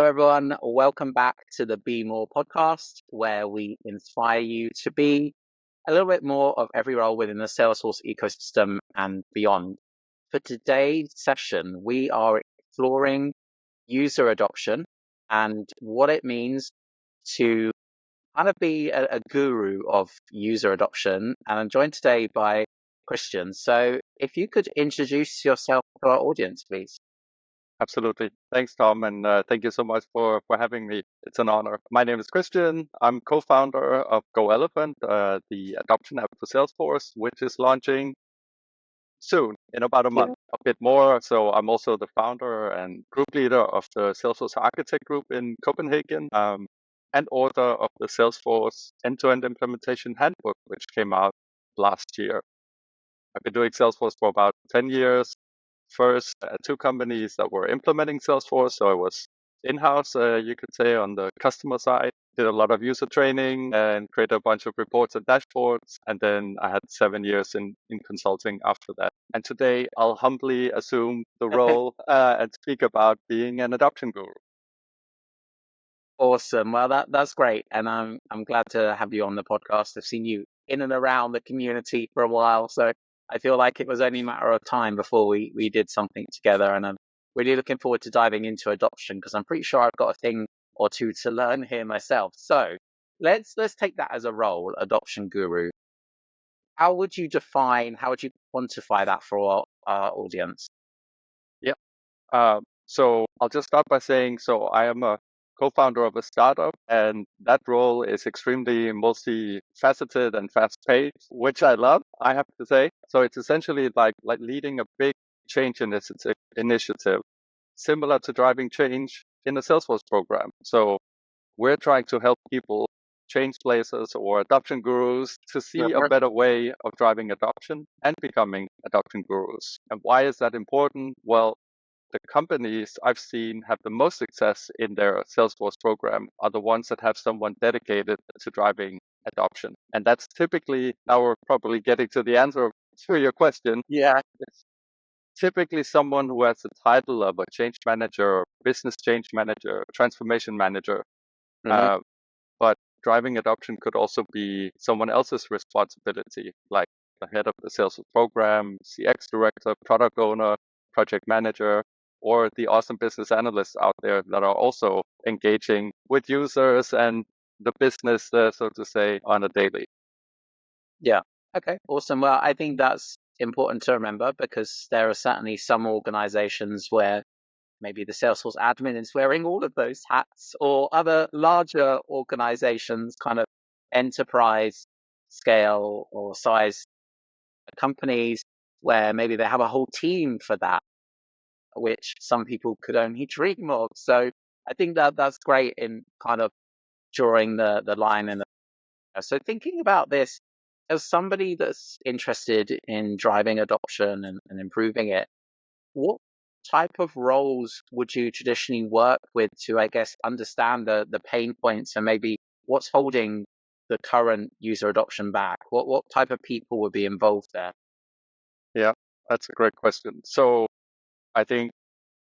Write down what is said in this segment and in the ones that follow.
everyone. Welcome back to the Be More podcast, where we inspire you to be a little bit more of every role within the Salesforce ecosystem and beyond. For today's session, we are exploring user adoption and what it means to kind of be a guru of user adoption. And I'm joined today by Kristian. So if you could introduce yourself to our audience, please. Absolutely. Thanks, Tom, and thank you so much for having me. It's an honor. My name is Kristian. I'm co-founder of GoElephant, the adoption app for Salesforce, which is launching soon, in about a month, a bit more. So I'm also the founder and group leader of the Salesforce Architect Group in Copenhagen, and author of the Salesforce End-to-End Implementation Handbook, which came out last year. I've been doing Salesforce for about 10 years. First, two companies that were implementing Salesforce. So I was in-house, you could say, on the customer side. Did a lot of user training and created a bunch of reports and dashboards. And then I had 7 years in consulting after that. And today I'll humbly assume the role and speak about being an adoption guru. Awesome. Well, that's great, and I'm glad to have you on the podcast. I've seen you in and around the community for a while, so I feel like it was only a matter of time before we did something together. And I'm really looking forward to diving into adoption because I'm pretty sure I've got a thing or two to learn here myself. So let's take that as a role, adoption guru. How would you quantify that for our audience? Yeah. So I'll just start by saying, so I am a co-founder of a startup, and that role is extremely multifaceted and fast-paced, which I love, I have to say. So it's essentially like leading a big change initiative, similar to driving change in a Salesforce program. So we're trying to help people change places or adoption gurus to see a better way of driving adoption and becoming adoption gurus. And why is that important? Well, the companies I've seen have the most success in their Salesforce program are the ones that have someone dedicated to driving adoption. And that's typically, now we're probably getting to the answer to your question. Yeah. It's typically someone who has the title of a change manager, business change manager, transformation manager. Mm-hmm. But driving adoption could also be someone else's responsibility, like the head of the Salesforce program, CX director, product owner, project manager, or the awesome business analysts out there that are also engaging with users and the business, so to say, on a daily. Yeah. Okay. Awesome. Well, I think that's important to remember because there are certainly some organizations where maybe the Salesforce admin is wearing all of those hats, or other larger organizations, kind of enterprise scale or size companies, where maybe they have a whole team for that, which some people could only dream of. So I think that's great in kind of drawing the line. And so thinking about this as somebody that's interested in driving adoption and improving it, what type of roles would you traditionally work with to, I guess, understand the pain points and maybe what's holding the current user adoption back? What type of people would be involved there? Yeah, that's a great question. So I think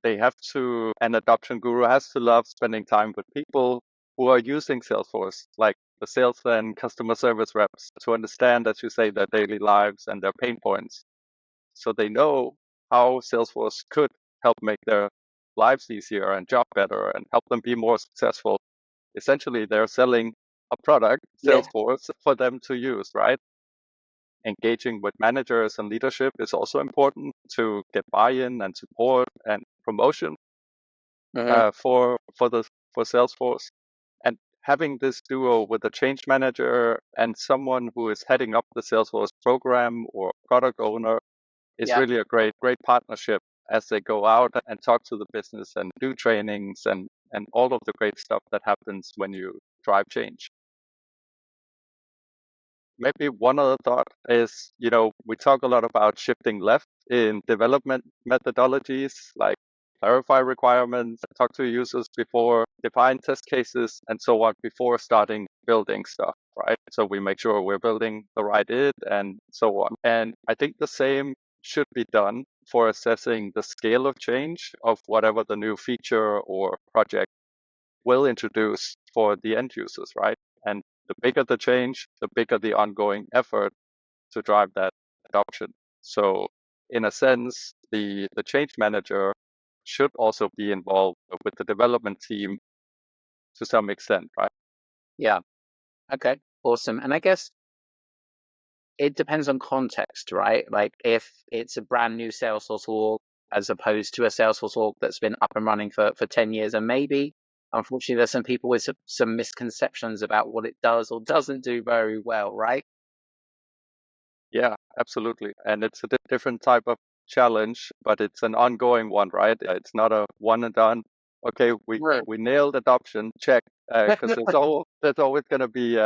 an adoption guru has to love spending time with people who are using Salesforce, like the sales and customer service reps, to understand, as you say, their daily lives and their pain points. So they know how Salesforce could help make their lives easier and job better and help them be more successful. Essentially, they're selling a product, Salesforce, for them to use, right? Engaging with managers and leadership is also important to get buy-in and support and promotion for Salesforce. And having this duo with a change manager and someone who is heading up the Salesforce program or product owner is really a great partnership as they go out and talk to the business and do trainings and all of the great stuff that happens when you drive change. Maybe one other thought is, we talk a lot about shifting left in development methodologies, like clarify requirements, talk to users before, define test cases, and so on before starting building stuff, right? So we make sure we're building the right it and so on. And I think the same should be done for assessing the scale of change of whatever the new feature or project will introduce for the end users, right? And the bigger the change, the bigger the ongoing effort to drive that adoption. So in a sense, the change manager should also be involved with the development team to some extent, right? Yeah. Okay. Awesome. And I guess it depends on context, right? Like if it's a brand new Salesforce org as opposed to a Salesforce org that's been up and running for 10 years, and maybe unfortunately there's some people with some misconceptions about what it does or doesn't do very well, right? Yeah, absolutely. And it's a different type of challenge, but it's an ongoing one, right? It's not a one and done. Okay, Right. we nailed adoption, check. Because there's always going to be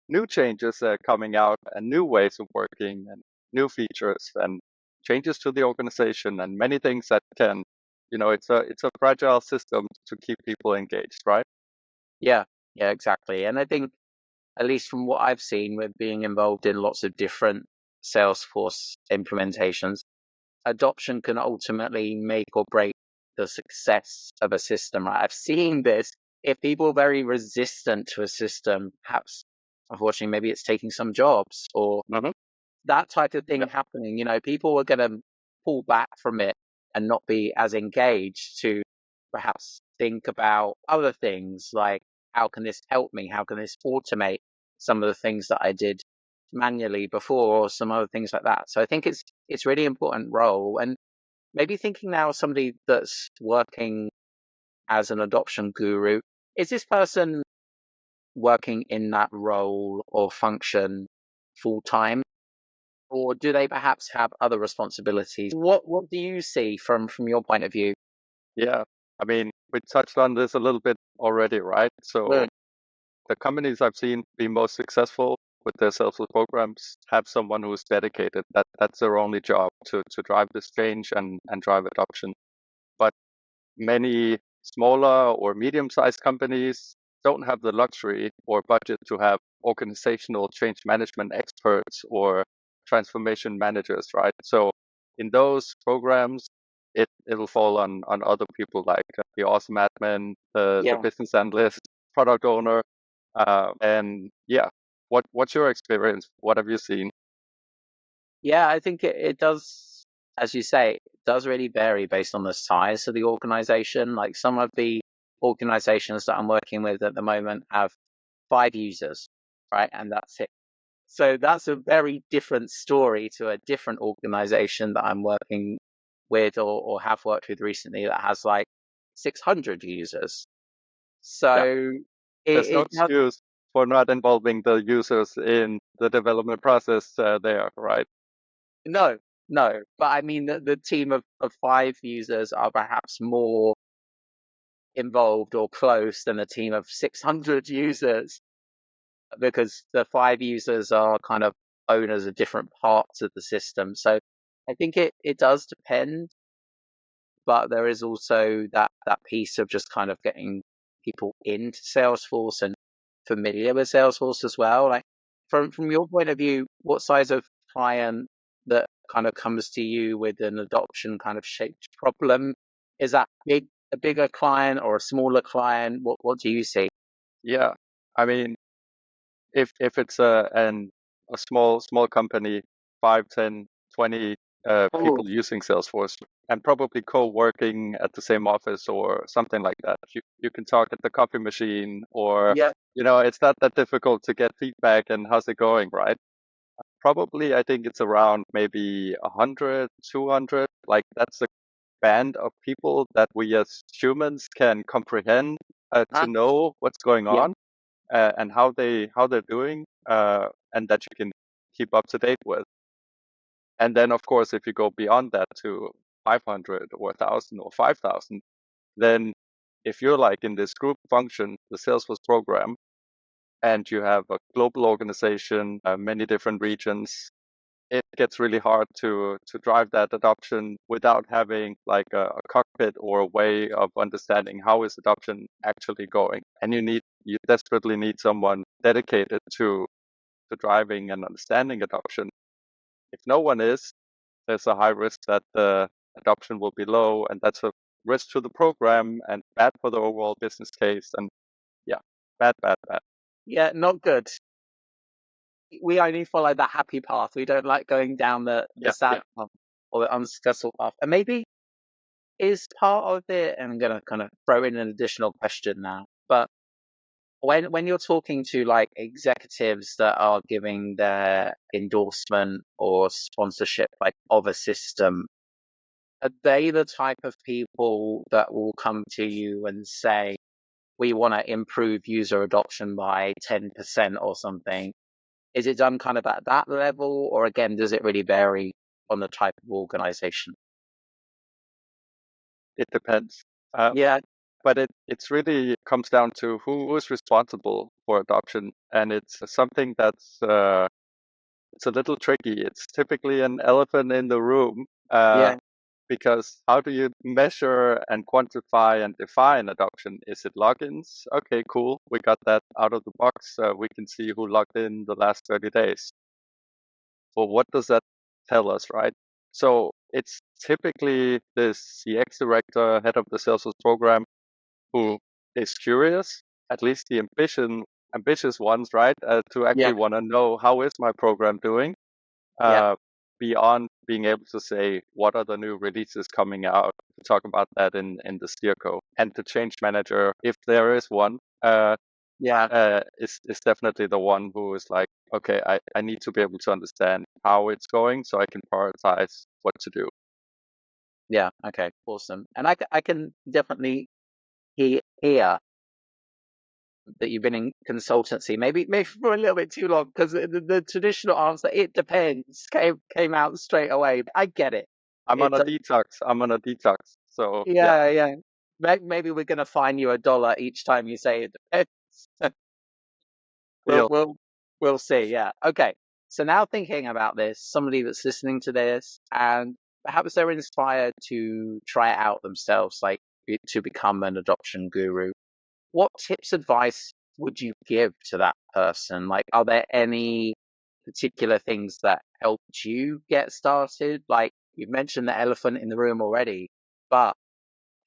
new changes coming out and new ways of working and new features and changes to the organization and many things that can, it's a fragile system to keep people engaged, right? Yeah, yeah, exactly. And I think, at least from what I've seen with being involved in lots of different Salesforce implementations, adoption can ultimately make or break the success of a system. Right? I've seen this. If people are very resistant to a system, perhaps unfortunately, maybe it's taking some jobs or Mm-hmm. that type of thing Yep. happening, people are going to pull back from it and not be as engaged to perhaps think about other things like, how can this help me? How can this automate some of the things that I did manually before, or some other things like that? So I think it's really important role. And maybe thinking now of somebody that's working as an adoption guru, is this person working in that role or function full time? Or do they perhaps have other responsibilities? What do you see from your point of view? Yeah. I mean, we touched on this a little bit already, right? So Mm. the companies I've seen be most successful with their Salesforce programs have someone who's dedicated. That's their only job to drive this change and drive adoption. But many smaller or medium-sized companies don't have the luxury or budget to have organizational change management experts or transformation managers, right? So in those programs, it'll fall on other people like the awesome admin, the Yeah. business analyst, product owner, and yeah. What's your experience? What have you seen? Yeah, I think it does, as you say, it does really vary based on the size of the organization. Like some of the organizations that I'm working with at the moment have 5 users, right? And that's it. So that's a very different story to a different organization that I'm working with or have worked with recently that has like 600 users. Yeah, So there's no it does. excuse for not involving the users in the development process there, right? No, no. But I mean, the team of 5 users are perhaps more involved or close than a team of 600 users because the 5 users are kind of owners of different parts of the system. So I think it does depend, but there is also that piece of just kind of getting people into Salesforce and familiar with Salesforce as well. Like from your point of view, what size of client that kind of comes to you with an adoption kind of shaped problem? Is that a bigger client or a smaller client? What do you see? Yeah, I mean, if it's a small company, 5, 10, 20 Oh, people using Salesforce and probably co-working at the same office or something like that, you can talk at the coffee machine or yeah. it's not that difficult to get feedback and how's it going, right? Probably, I think it's around maybe 100, 200. Like that's a band of people that we as humans can comprehend to Huh? know what's going Yeah. on and how they're doing, and that you can keep up to date with. And then, of course, if you go beyond that to 500 or 1,000 or 5,000, then if you're like in this group function, the Salesforce program, and you have a global organization, many different regions, it gets really hard to drive that adoption without having like a cockpit or a way of understanding how is adoption actually going. And you desperately need someone dedicated to driving and understanding adoption. If no one is, there's a high risk that the adoption will be low, and that's a risk to the program and bad for the overall business case. And Bad, bad, bad. Yeah, not good. We only follow the happy path. We don't like going down the Yeah, sad yeah. path or the unsuccessful path. And maybe is part of it, and I'm gonna kind of throw in an additional question now. But when you're talking to like executives that are giving their endorsement or sponsorship like of a system, are they the type of people that will come to you and say, we want to improve user adoption by 10% or something? Is it done kind of at that level, or again, does it really vary on the type of organization? It depends. Uh, Yeah, but it's really comes down to who is responsible for adoption, and it's something that's it's a little tricky. It's typically an elephant in the room, yeah, because how do you measure and quantify and define adoption? Is it logins? Okay, cool. We got that out of the box. We can see who logged in the last 30 days. Well, what does that tell us, right? So it's typically the CX director, head of the Salesforce program, who is curious, at least the ambitious ones, right? To yeah, actually want to know, how is my program doing? yeah, Uh, beyond being able to say what are the new releases coming out, to talk about that in the steerco. And the change manager, if there is one, yeah, is definitely the one who is like, okay, I need to be able to understand how it's going so I can prioritize what to do. yeah. Okay, awesome. And I can definitely hear that you've been in consultancy, maybe for a little bit too long, because the traditional answer, it depends, came out straight away. I get it. I'm on It a does. detox. I'm on a detox. So yeah, Yeah, yeah. Maybe we're gonna fine you $1 each time you say it depends. We'll deal. we'll we'll see. Yeah. Okay. So now thinking about this, somebody that's listening to this and perhaps they're inspired to try it out themselves, like to become an adoption guru. What tips, advice would you give to that person? Like, are there any particular things that helped you get started? Like, you've mentioned the elephant in the room already, but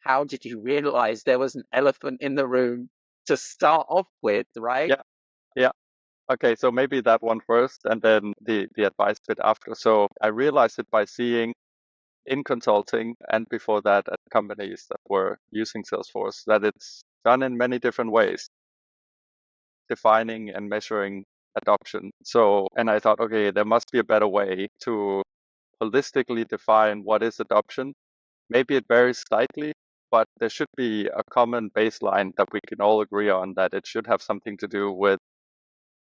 how did you realize there was an elephant in the room to start off with, right? Yeah, yeah. Okay, so maybe that one first, and then the advice bit after. So I realized it by seeing in consulting and before that at companies that were using Salesforce that it's done in many different ways, defining and measuring adoption. So, and I thought, okay, there must be a better way to holistically define what is adoption. Maybe it varies slightly, but there should be a common baseline that we can all agree on, that it should have something to do with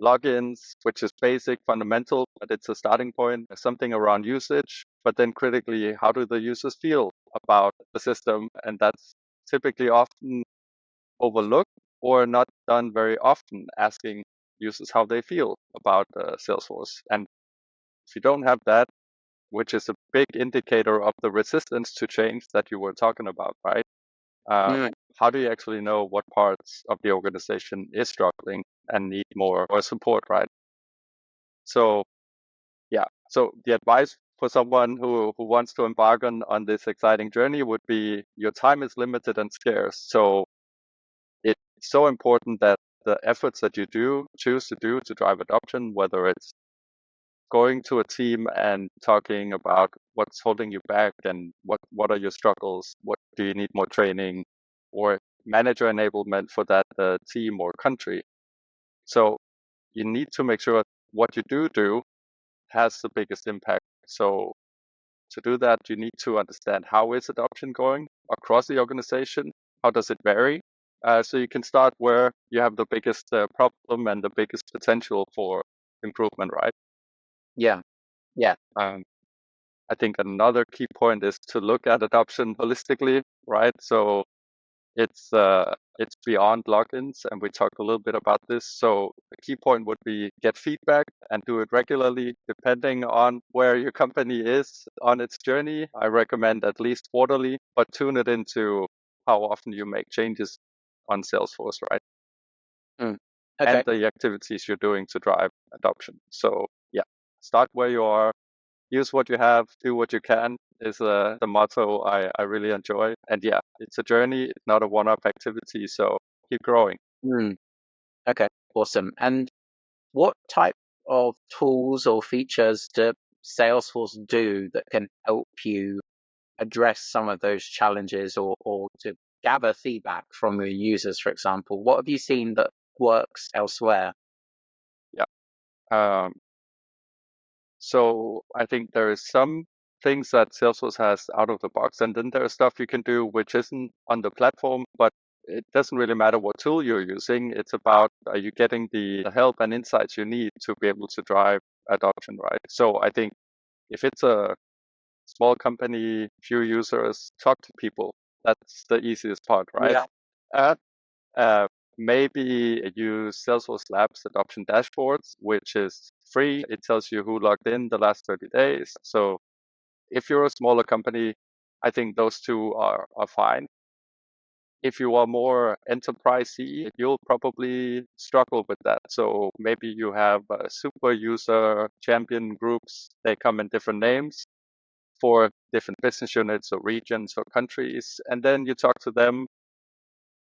logins, which is basic, fundamental, but it's a starting point, something around usage, but then critically, how do the users feel about the system? And that's typically often overlooked or not done very often, asking users how they feel about Salesforce. And if you don't have that, which is a big indicator of the resistance to change that you were talking about, right? Uh, Mm, how do you actually know what parts of the organization is struggling and need more or support, right? So yeah, so the advice for someone who wants to embark on this exciting journey would be, your time is limited and scarce. So it's so important that the efforts that you choose to do to drive adoption, whether it's going to a team and talking about what's holding you back and what are your struggles, what do you need more training, or manager enablement for that team or country. So you need to make sure what you do has the biggest impact. So to do that, you need to understand, how is adoption going across the organization? How does it vary? So you can start where you have the biggest problem and the biggest potential for improvement, right? yeah, yeah. Um, I think another key point is to look at adoption holistically, right? So it's beyond logins, and we talked a little bit about this. So the key point would be, get feedback and do it regularly, depending on where your company is on its journey. I recommend at least quarterly, but tune it into how often you make changes on Salesforce, right? Mm. And Okay. the activities you're doing to drive adoption. So yeah, start where you are, use what you have, do what you can, is the motto I really enjoy. And yeah, it's a journey, it's not a one-off activity. So keep growing. Mm. Okay, awesome. And what type of tools or features do Salesforce do that can help you address some of those challenges or to gather feedback from your users, for example? What have you seen that works elsewhere? Yeah. Um, so I think there is some things that Salesforce has out of the box, and then there's stuff you can do which isn't on the platform, but it doesn't really matter what tool you're using. It's about, are you getting the help and insights you need to be able to drive adoption, right? So I think if it's a small company, few users, talk to people. That's the easiest part, right? Yeah. Uh, uh, Maybe use Salesforce Labs adoption dashboards, which is free. It tells you who logged in the last 30 days. So if you're a smaller company, I think those two are fine. If you are more enterprisey, you'll probably struggle with that. So maybe you have super user champion groups. They come in different names for different business units or regions or countries. And then you talk to them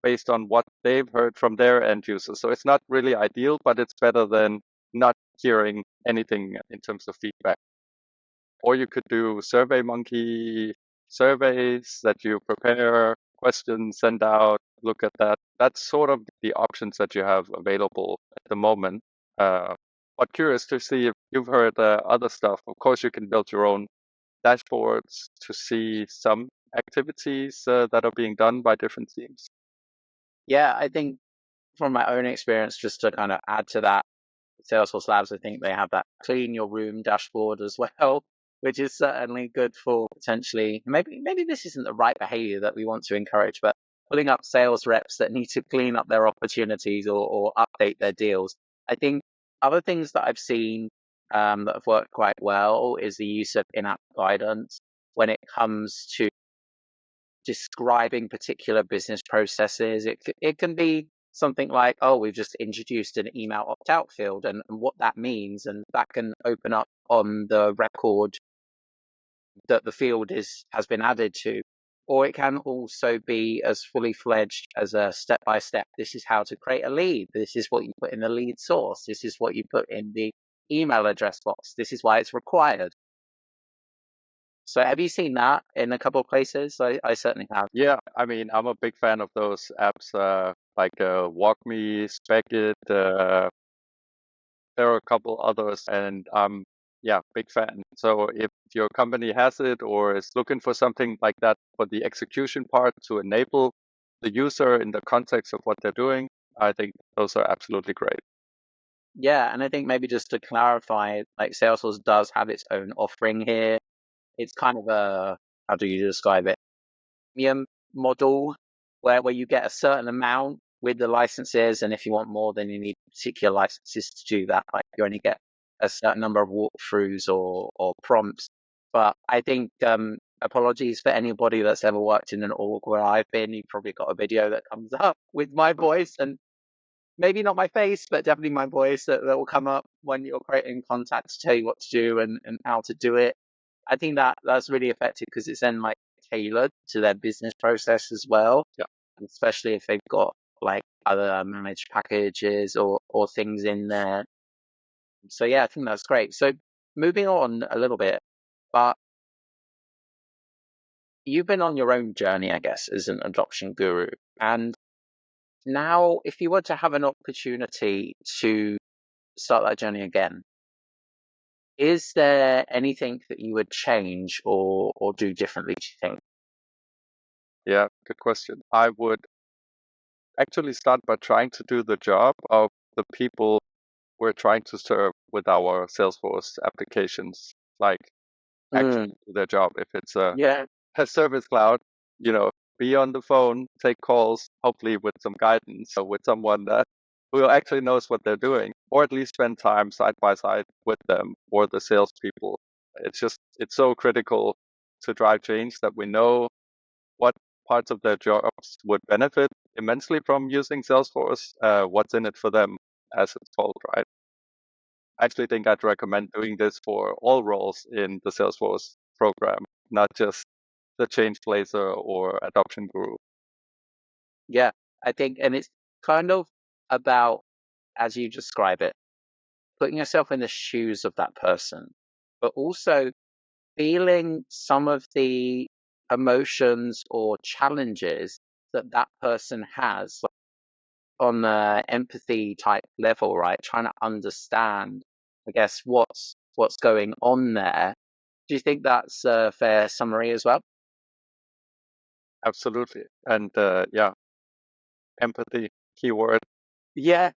based on what they've heard from their end users. So it's not really ideal, but it's better than not hearing anything in terms of feedback. Or you could do SurveyMonkey surveys that you prepare, questions, send out, look at that. That's sort of the options that you have available at the moment. But curious to see if you've heard other stuff. Of course, you can build your own dashboards to see some activities that are being done by different teams. Yeah, I think from my own experience, just to kind of add to that, Salesforce Labs, I think they have that clean your room dashboard as well, which is certainly good for potentially maybe this isn't the right behavior that we want to encourage, but pulling up sales reps that need to clean up their opportunities or update their deals. I think other things that I've seen that have worked quite well is the use of in-app guidance when it comes to describing particular business processes. It can be something like, oh, we've just introduced an email opt-out field and what that means, and that can open up on the record that the field has been added to. Or it can also be as fully fledged as a step-by-step. This is how to create a lead. This is what you put in the lead source. This is what you put in the email address box. This is why it's required. So have you seen that in a couple of places? I certainly have. Yeah, I mean, I'm a big fan of those apps like WalkMe, Spec-It. There are a couple others, and yeah, big fan. So if your company has it or is looking for something like that for the execution part to enable the user in the context of what they're doing, I think those are absolutely great. Yeah, and I think maybe just to clarify, like Salesforce does have its own offering here. It's kind of a, how do you describe it? Premium model where you get a certain amount with the licenses, and if you want more, then you need particular licenses to do that. Like you only get a certain number of walkthroughs or prompts. But I think apologies for anybody that's ever worked in an org where I've been. You've probably got a video that comes up with my voice and maybe not my face, but definitely my voice that will come up when you're creating content to tell you what to do and how to do it. I think that's really effective because it's then like tailored to their business process as well, Yeah. especially if they've got like other managed packages or things in there. So yeah, I think that's great. So moving on a little bit, but you've been on your own journey, I guess, as an adoption guru. And now if you were to have an opportunity to start that journey again, is there anything that you would change or do differently, do you think? Yeah, good question. I would actually start by trying to do the job of the people we're trying to serve with our Salesforce applications, like actually Mm, do their job. If it's a yeah. service cloud, you know, be on the phone, take calls, hopefully with some guidance or with someone that who actually knows what they're doing, or at least spend time side by side with them or the salespeople. It's so critical to drive change that we know what parts of their jobs would benefit immensely from using Salesforce, what's in it for them, as it's called, right? I actually think I'd recommend doing this for all roles in the Salesforce program, not just the change blazer or adoption guru. Yeah, I think, and it's kind of about as you describe it, putting yourself in the shoes of that person, but also feeling some of the emotions or challenges that that person has on the empathy type level, right? Trying to understand, I guess, what's going on there. Do you think that's a fair summary as well? Absolutely. And yeah, empathy, keyword. Yeah,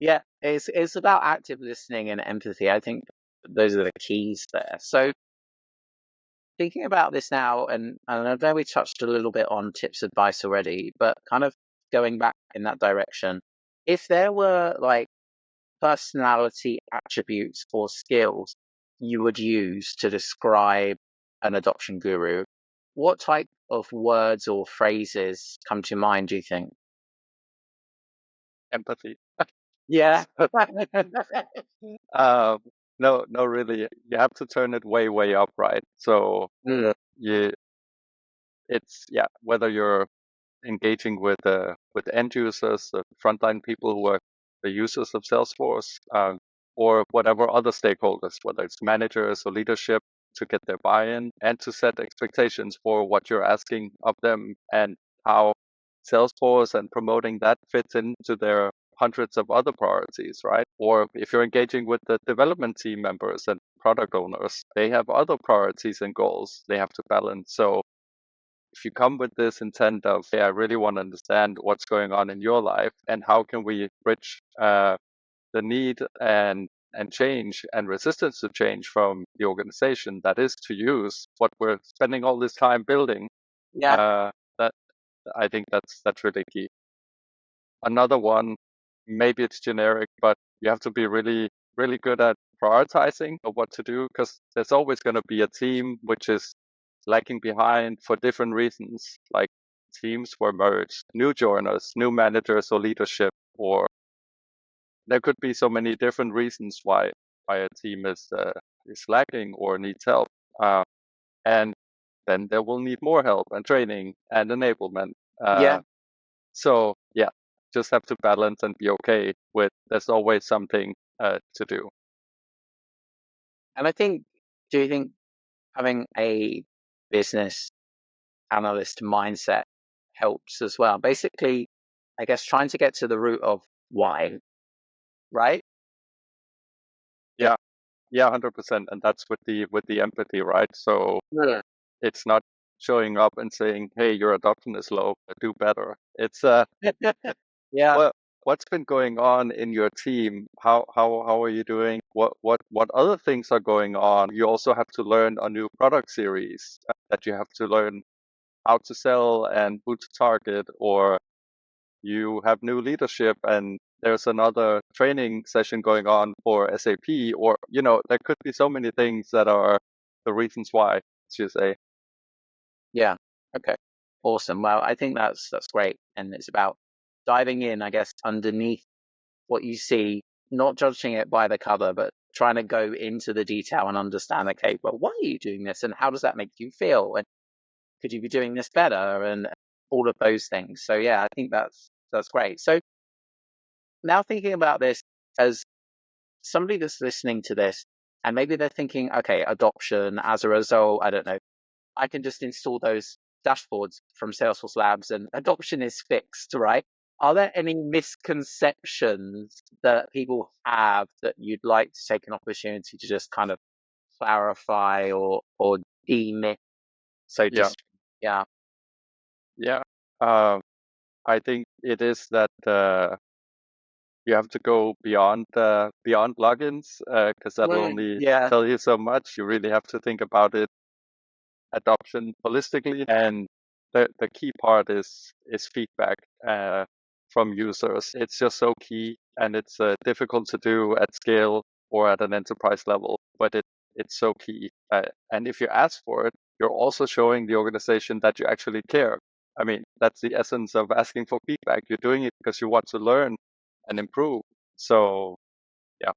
yeah. It's about active listening and empathy. I think those are the keys there. So thinking about this now, and I know we touched a little bit on tips advice already, but kind of going back in that direction, if there were like personality attributes or skills you would use to describe an adoption guru, what type of words or phrases come to mind, do you think? Empathy. Yeah. um, no, no, really. You have to turn it way, way up, right? So Mm, you, it's yeah, whether you're engaging with end users, the frontline people who are the users of Salesforce, or whatever other stakeholders, whether it's managers or leadership, to get their buy-in and to set expectations for what you're asking of them and how Salesforce and promoting that fits into their hundreds of other priorities, right? Or if you're engaging with the development team members and product owners, they have other priorities and goals they have to balance. So if you come with this intent of, hey, I really want to understand what's going on in your life and how can we bridge the need and change and resistance to change from the organization that is to use what we're spending all this time building, yeah. uh, that I think that's really key. Another one, maybe it's generic, but you have to be really, really good at prioritizing of what to do because there's always going to be a team which is lagging behind for different reasons. Like teams were merged, new joiners, new managers or leadership, or there could be so many different reasons why a team is lacking or needs help. And then they will need more help and training and enablement. Yeah. So yeah, just have to balance and be okay with there's always something to do. And I think, do you think having a business analyst mindset helps as well? Basically, I guess trying to get to the root of why, right? Yeah, yeah, 100%. And that's with the empathy, right? So Yeah. it's not showing up and saying, "Hey, your adoption is low, but do better." It's Yeah. well, what's been going on in your team? How are you doing? What other things are going on? You also have to learn a new product series that you have to learn how to sell and who to target, or you have new leadership and there's another training session going on for SAP, or there could be so many things that are the reasons why, as you say. Yeah. Okay. Awesome. Well, I think that's great. And it's about diving in, I guess, underneath what you see, not judging it by the cover, but trying to go into the detail and understand, okay, well, why are you doing this? And how does that make you feel? And could you be doing this better? And all of those things. So yeah, I think that's great. So now thinking about this as somebody that's listening to this, and maybe they're thinking, okay, adoption as a result, I don't know, I can just install those dashboards from Salesforce Labs and adoption is fixed, right? Are there any misconceptions that people have that you'd like to take an opportunity to just kind of clarify or demyth, so to Yeah, speak? Yeah. yeah. I think it is that you have to go beyond logins because that'll Mm, only yeah. tell you so much. You really have to think about it adoption holistically. And the key part is feedback from users. It's just so key, and it's difficult to do at scale or at an enterprise level, but it's so key. And if you ask for it, you're also showing the organization that you actually care. I mean, that's the essence of asking for feedback. You're doing it because you want to learn and improve. So yeah,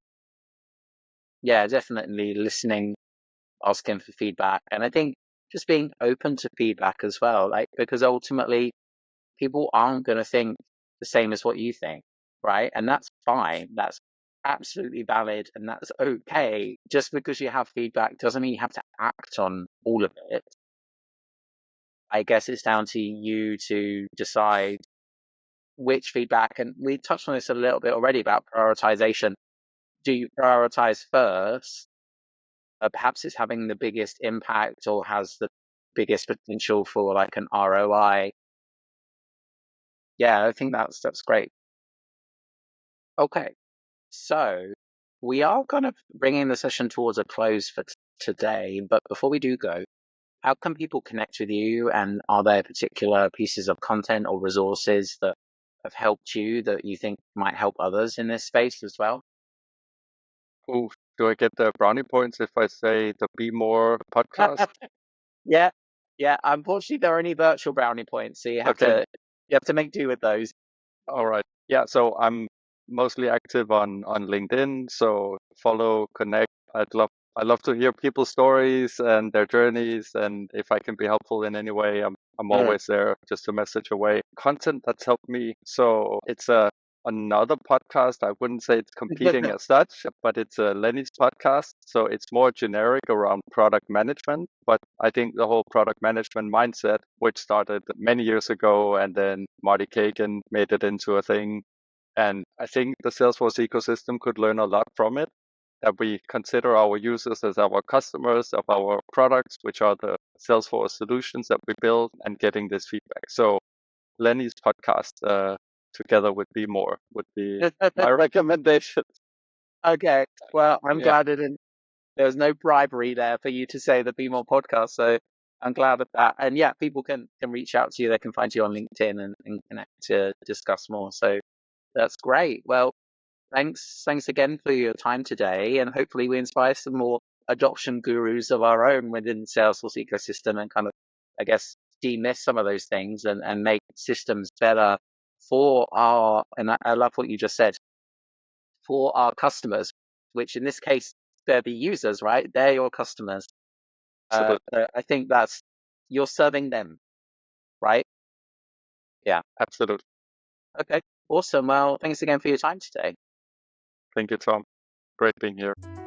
Yeah, definitely listening, asking for feedback. And I think just being open to feedback as well, like, because ultimately people aren't going to think the same as what you think. right? And that's fine. That's absolutely valid, and that's okay. Just because you have feedback doesn't mean you have to act on all of it. I guess it's down to you to decide which feedback, and we touched on this a little bit already about prioritization. Do you prioritize first? Perhaps it's having the biggest impact or has the biggest potential for like an ROI. Yeah, I think that's great. Okay, so we are kind of bringing the session towards a close for today, but before we do go, how can people connect with you? And are there particular pieces of content or resources that have helped you that you think might help others in this space as well? Ooh, do I get the brownie points if I say the Be More podcast? Yeah, yeah. Unfortunately, there are only virtual brownie points, so Okay. you have to make do with those. All right. Yeah. So I'm mostly active on LinkedIn. So follow, connect. I love to hear people's stories and their journeys. And if I can be helpful in any way, I'm Mm. always there, just a message away. Content that's helped me. So it's another podcast. I wouldn't say it's competing as such, but it's a Lenny's podcast. So it's more generic around product management. But I think the whole product management mindset, which started many years ago, and then Marty Kagan made it into a thing. And I think the Salesforce ecosystem could learn a lot from it, that we consider our users as our customers of our products, which are the Salesforce solutions that we build, and getting this feedback. So Lenny's podcast, together with Be More, would be my recommendation. Okay. Well, I'm Yeah, glad there was no bribery there for you to say the Be More podcast. So I'm glad of that. And yeah, people can reach out to you. They can find you on LinkedIn and connect to discuss more. So that's great. Well, thanks again for your time today. And hopefully we inspire some more adoption gurus of our own within the Salesforce ecosystem and kind of, I guess, demyth some of those things and make systems better for and I love what you just said, for our customers, which in this case, they're the users, right? They're your customers. absolutely. I think you're serving them, right? Yeah. Absolutely. Okay. Awesome. Well, thanks again for your time today. Thank you, Tom. Great being here.